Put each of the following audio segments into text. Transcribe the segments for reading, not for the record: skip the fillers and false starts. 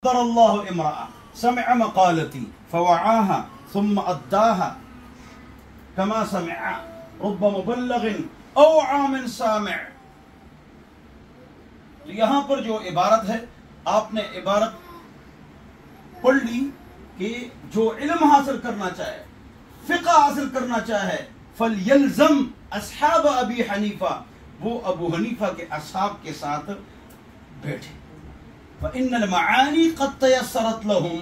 قدر الله امرأة سمع مقالتي فوعاها ثم أداها كما سمع رب مبلغ اوعى من سامع. تو یہاں پر جو عبارت ہے، آپ نے عبارت پڑھ لی کہ جو علم حاصل کرنا چاہے، فقہ حاصل کرنا چاہے، فَلْيَلْزَمْ اصحاب ابی حنیفہ، وہ ابو حنیفہ کے اصحاب کے ساتھ بیٹھے. فَإِنَّ الْمَعَانِي قَدْ تَيَسَّرَتْ لَهُمْ،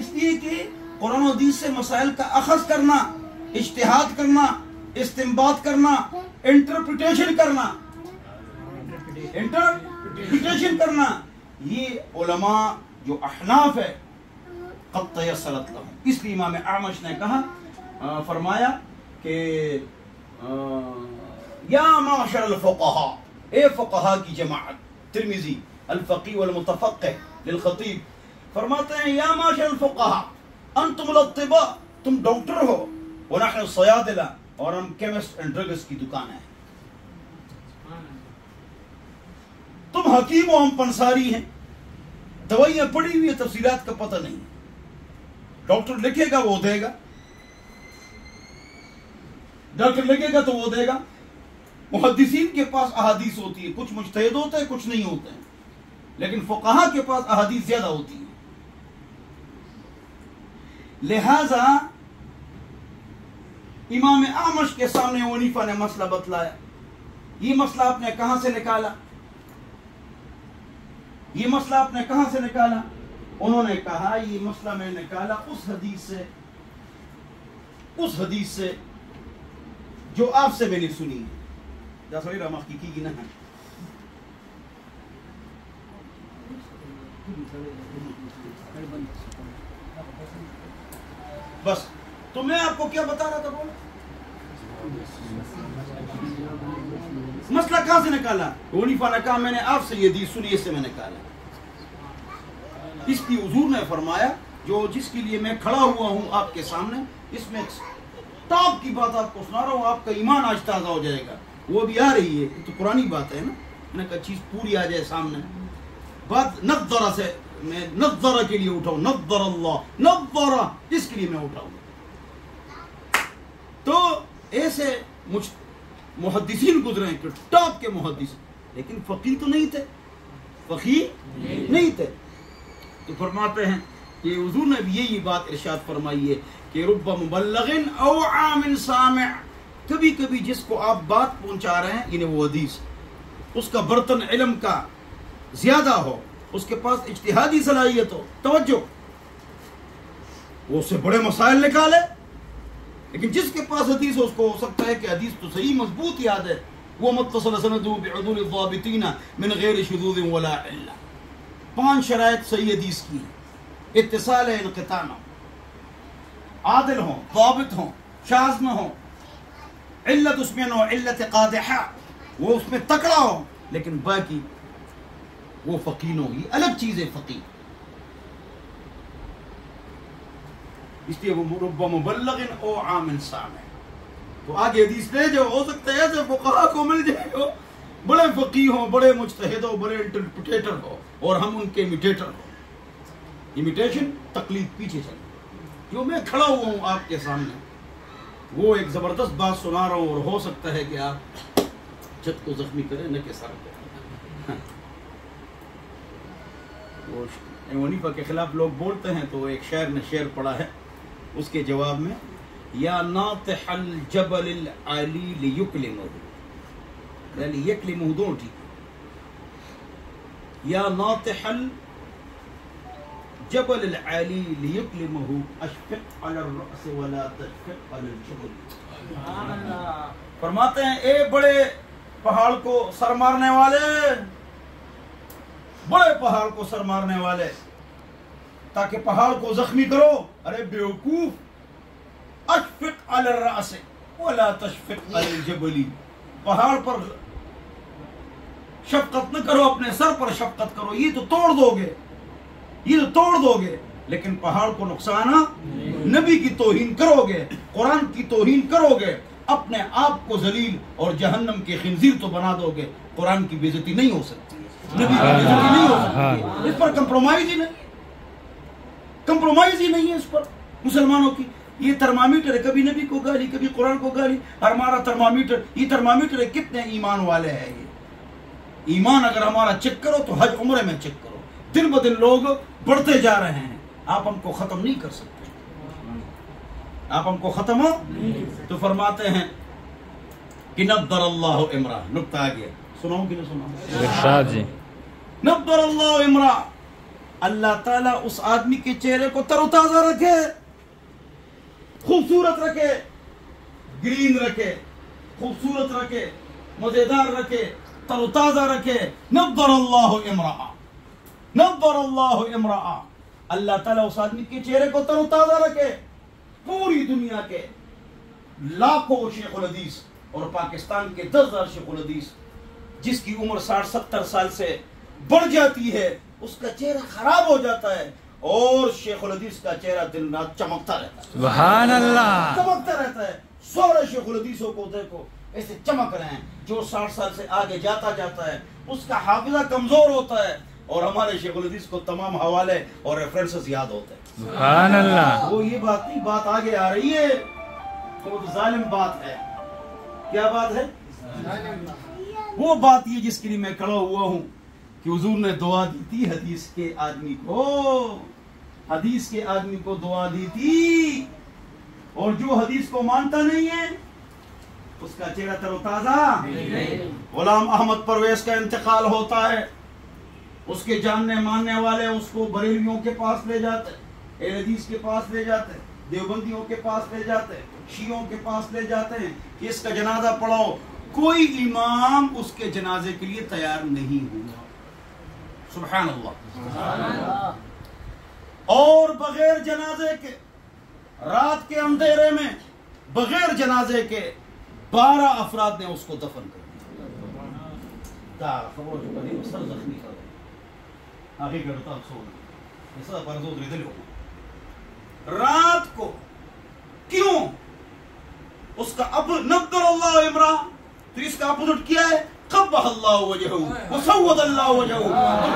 اس لیے کہ قرآن و حدیث سے مسائل کا اخذ کرنا، اجتہاد کرنا، استنباط کرنا، انٹرپریٹیشن کرنا، یہ علماء جو احناف ہے قد تیسرت لهم. اس لیے امام اعمش نے کہا، فرمایا کہ یا معاشر الفقہاء، اے فقہاء کی جماعت. ترمذی الفقی والمتفقہ للخطیب فرماتے ہیں یا معاشر الفقہاء انتم الاطباء، تم ڈاکٹر ہو، ونحن الصیادلہ، اور ہم کیمسٹ اینڈ ڈرگس کی دکان ہے. تم حکیم ہو، ہم پنساری ہیں، دوائیاں پڑی ہوئی ہیں، تفصیلات کا پتہ نہیں. ڈاکٹر لکھے گا وہ دے گا، ڈاکٹر لکھے گا تو وہ دے گا. محدثین کے پاس احادیث ہوتی ہے، کچھ مجتہد ہوتے ہیں، کچھ نہیں ہوتے ہیں، لیکن فقہاء کے پاس احادیث زیادہ ہوتی ہیں. لہذا امام اعمش کے سامنے حنیفہ نے مسئلہ بتلایا. یہ مسئلہ آپ نے کہاں سے نکالا؟ یہ مسئلہ آپ نے کہاں سے نکالا؟ انہوں نے کہا یہ مسئلہ میں نکالا اس حدیث سے جو آپ سے میں نے سنی ہے. بس تو میں آپ کو کیا بتا رہا تھا، بولو مسئلہ کہاں سے نکالا؟ حنیفہ نے کہا میں نے آپ سے یہ حدیث سنی، اس سے میں نے نکالا. اس کی حضور نے فرمایا جو جس کے لیے میں کھڑا ہوا ہوں آپ کے سامنے، اس میں ٹاپ کی بات آپ کو سنا رہا ہوں، آپ کا ایمان آج تازہ ہو جائے گا. وہ بھی آ رہی ہے، تو پرانی بات ہے نا، میں نے کہا چیز پوری آ جائے سامنے. بات نظرہ سے، میں نظرہ کے لیے اٹھاؤں، نظر اللہ نظرہ، اس کے لیے میں اٹھاؤں. تو ایسے محدثین گزرے ہیں کہ ٹاپ کے محدث، لیکن فقیہ تو نہیں تھے، تو فرماتے ہیں کہ حضور نے بھی یہی بات ارشاد فرمائی ہے کہ رب مبلغ اوعى من سامع. کبھی کبھی جس کو آپ بات پہنچا رہے ہیں، یعنی وہ حدیث، اس کا برتن علم کا زیادہ ہو، اس کے پاس اجتہادی صلاحیت ہو، توجہ، وہ اس سے بڑے مسائل نکالے. لیکن جس کے پاس حدیث ہو، اس کو ہو سکتا ہے کہ حدیث تو صحیح مضبوط یاد ہے، وہ متصل سندہ بعدول الضابطین من غیر شذوذ ولا علہ. 5 شرائط صحیح حدیث کی ہیں: اتصال انقطاع نہ ہو، عادل ہوں، ضابط ہوں، شاذ نہ ہو، علت اس میں نہ ہو، علت قادحہ، وہ اس میں تکڑا ہو، لیکن باقی وہ فقیہ نہ ہو. یہ الگ چیز ہے فقیہ. اس لیے وہ رب مبلغ اوعى من سامع. تو آگے حدیث لے جو ہو سکتا ہے ایسے فقہاء کو مل جائے ہو، بڑے فقیہ ہوں، بڑے مجتہد ہو، بڑے انٹرپریٹر ہو، اور ہم ان کے امیٹیٹر ہو. امیٹیشن، تقلید، پیچھے چل. جو میں کھڑا ہوا ہوں آپ کے سامنے، وہ ایک زبردست بات سنا رہا ہوں، اور ہو سکتا ہے کہ آپ چھت کو زخمی کریں نہ کہ سر کو. وہ حنیفہ کے خلاف لوگ بولتے ہیں، تو ایک شاعر نے شعر پڑھا ہے، اس کے جواب میں یا ناطح الجبل العلی لیکلمہ، یعنی یکلمہ دونوں ٹھیک، یا ناطح الجبل العلی لیکلمہ اشفق علی الرأس ولا تشفق علی الجبل. فرماتے ہیں اے بڑے پہاڑ کو سر مارنے والے، بڑے پہاڑ کو سر مارنے والے، تاکہ پہاڑ کو زخمی کرو. ارے بیوقوف، اشفق علی الرأس ولا تشفق علی الجبل، پہاڑ پر شفقت نہ کرو، اپنے سر پر شفقت کرو. یہ تو توڑ دو گے، لیکن پہاڑ کو نقصان، نبی کی توہین کرو گے، قرآن کی توہین کرو گے، اپنے آپ کو ذلیل اور جہنم کے خنزیر تو بنا دو گے، قرآن کی بے عزتی نہیں ہو سکتی. نبی کی بےعزتی نہیں ہو سکتی. اس پر کمپرومائز ہی نہیں, کمپرومائز ہی نہیں ہے اس پر مسلمانوں کی. یہ ترمامیٹر ہے, کبھی نبی کو گالی کبھی قرآن کو گالی. ہمارا ترمامیٹر یہ ترمامیٹر ہے کتنے ایمان والے ہیں. یہ ایمان اگر ہمارا چیک کرو تو حج عمرے میں چیک کرو. دن بدن لوگ بڑھتے جا رہے ہیں, آپ ہم کو ختم نہیں کر سکتے, آپ ہم کو ختم ہو. تو فرماتے ہیں کہ نبر اللہ امرا, نقطہ آ گیا, سناؤں کہ نہیں سناؤں؟ ارشاد جی. نبر اللہ امرا, اللہ تعالیٰ اس آدمی کے چہرے کو تر و تازہ رکھے, خوبصورت رکھے, گرین رکھے, خوبصورت رکھے, مزیدار رکھے, تر و تازہ رکھے. نبر اللہ امرا, نبر اللہ امرا, اللہ تعالیٰ اس آدمی کے چہرے کو تر و تازہ رکھے. پوری دنیا کے لاکھوں شیخ الحدیث اور پاکستان کے 10,000 شیخ الحدیث جس کی عمر 60-70 سال سے بڑھ جاتی ہے, اس کا چہرہ خراب ہو جاتا ہے, اور شیخ الحدیث کا چہرہ دن رات چمکتا رہتا ہے. سبحان اللہ, چمکتا رہتا ہے. سارے شیخ الحدیثوں کو دیکھو ایسے چمک رہے ہیں. جو 60 سال سے آگے جاتا ہے اس کا حافظہ کمزور ہوتا ہے, اور ہمارے شیخ الحدیث کو تمام حوالے اور ریفرنسز یاد ہوتے ہیں. سبحان اللہ. وہ یہ بات نہیں, بات آگے آ رہی ہے تو وہ ظالم بات ہے. کیا بات ہے؟ وہ بات یہ جس کے لیے میں کھڑا ہوا ہوں کہ حضور نے دعا دی تھی حدیث کے آدمی کو, حدیث کے آدمی کو دعا دی تھی, اور جو حدیث کو مانتا نہیں ہے اس کا چہرہ تر و تازہ. غلام احمد پرویز کا انتقال ہوتا ہے, اس کے جاننے ماننے والے اس کو بریلویوں کے پاس لے جاتے, اہل حدیث کے پاس لے جاتے, دیوبندیوں کے پاس لے جاتے, شیعوں کے پاس لے جاتے ہیں کہ اس کا جنازہ پڑھاؤ. کوئی امام اس کے جنازے کے لیے تیار نہیں ہوا. سبحان اللہ. اور بغیر جنازے کے رات کے اندھیرے میں بغیر جنازے کے 12 افراد نے اس کو دفن کر دیا. سر زخمی کر دیا, آگے کرتا ایسا پرزود ردل ہو رات کو. کیوں؟ اس کا اب نبر اللہ امرا, تو اس کا اپوزٹ کیا ہے قبح اللہ وجہہ وسود اللہ وجہہ.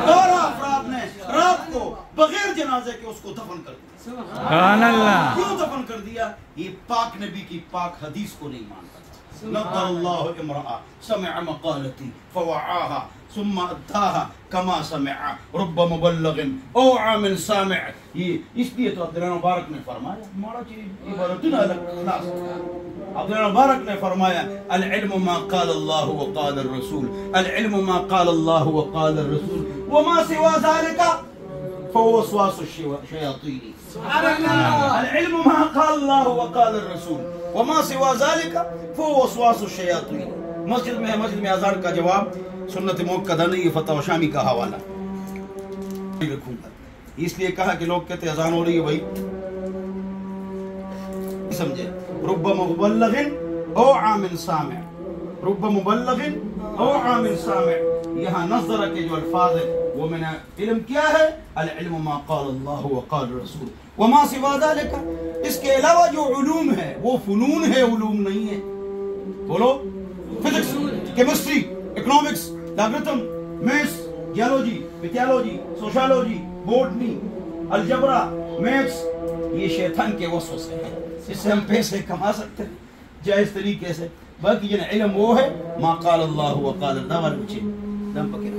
12 افراد نے رات کو بغیر جنازے کے اس کو دفن کر دیا. سبحان اللہ. کیوں دفن کر دیا؟ یہ پاک نبی کی پاک حدیث کو نہیں مانتا. نبر اللہ امرأ سمع مقالتی فوعاها ثم اداها كما سمع رب مبلغ اوعى من سامع. یہ اس لیے تو عبداللہ مبارک نے فرمایا, مارا چیز عبارتنا خلاص, عبداللہ مبارک نے فرمایا العلم ما قال الله وقال الرسول, العلم ما قال الله وقال الرسول وما سوى ذلك فهو وسواس الشياطين. العلم ما قال الله وقال الرسول وما سوى ذلك فهو وسواس الشياطين. مسجد میں اذان کا جواب سنت موقدہ نہیں, فتح شامی کا حوالہ رکھوں گا. اس لیے کہا کہ لوگ کہتے اذان ہو رہی ہے, بھائی سمجھے. رب مبلغ اوعى من سامع, رب مبلغ اوعى من سامع. یہاں نظر کے جو الفاظ ہے وہ میں نے علم کیا ہے, العلم ما قال اللہ وقال الرسول وما سوا ذلك. اس کے علاوہ جو علوم ہے وہ فنون ہے, علوم نہیں ہے. بولو, physics, chemistry, economics, logarithm, maths, geology, mythology, sociology, botany, algebra, maths, یہ شیطان کے وسوسے ہیں. اس سے ہم پیسے کما سکتے ہیں جائز طریقے سے. باقی جن علم وہ ہے ما قال اللہ وقال الرسول. دم پکڑ